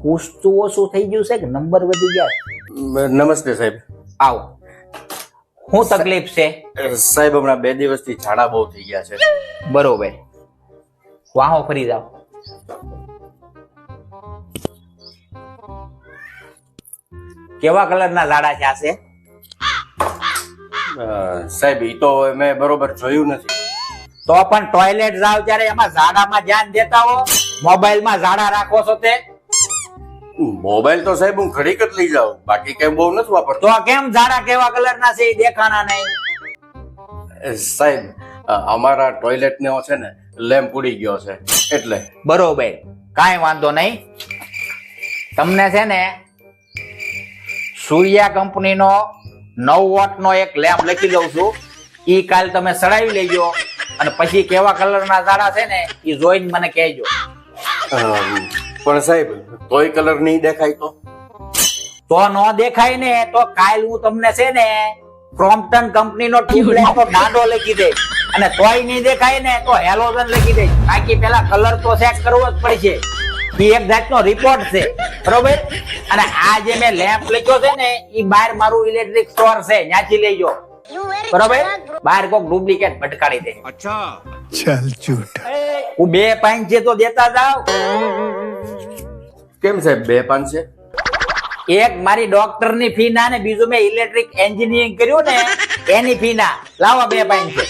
પૂછતું ઓછું થઈ ગયું છે કે નંબર વધી ગયા? નમસ્તે સાહેબ. આવો. શું તકલીફ છે? સાહેબ હમણાં 2 દિવસથી ઝાડા બહુ થઈ ગયા છે. બરોબર, વાહો ફરી જાઓ. કેવા કલરના ઝાડા છે આ છે? સાહેબ ઈ તો મેં બરોબર જોયું નથી. તો પણ ટોયલેટ જાવ ત્યારે એમાં ઝાડામાં ધ્યાન દેતા હો. મોબાઈલમાં ઝાડા રાખો છો તે? મોબાઈલ તો સાહેબ હું ઘડીક જ લઈ જાઉં, બાકી કઈ બહુ નથી વાપરતો. તો કેમ ઝાડા કેવા કલરના છે એ દેખાણા નહીં? સાહેબ અમારા ટોયલેટ ને છે ને લેમ્પ ઉડી ગયો છે એટલે. બરોબર, કાંઈ વાંધો નહીં. તમને છે ને સૂર્યા કંપનીનો 9 વોટનો એક લેમ્પ લખી દઉં છું. ઈ કાલ તમે સડાવી લેજો અને પછી કેવા કલરના ઝાડા છે ને ઈ જોઈને મને કહેજો. પણ સાહેબ તોય કલર નહીં દેખાય તો નો દેખાય ને તો કાલ હું તમને છે ને ક્રોમ્પટન કંપનીનો ટ્યુબલાઇટનો દાંડો લખી દઈશ અને તોય નહીં દેખાય ને તો હેલોજન લખી દઈશ. બાકી પેલા કલર તો ચેક કરવો જ પડશે. ઈ એક જાતનો રિપોર્ટ છે, બરોબર? અને આ જે મેં લેમ્પ લખ્યો છે ને ઈ બહાર મારું ઇલેક્ટ્રિક સ્ટોર છે, ત્યાંથી લેજો, બરોબર? બહાર કોક ડુપ્લિકેટ ભટકાડી દે. અચ્છા ચલ ઝૂઠ. હું 2 5 છે તો દેતા જાવ. કેમ સાહેબ 2 5 છે? એક મારી ડોક્ટરની ફી ના ને બીજું મેં ઇલેક્ટ્રિક એન્જિનિયરિંગ કર્યું ને એની ફી ના. લાવો 2 5 છે.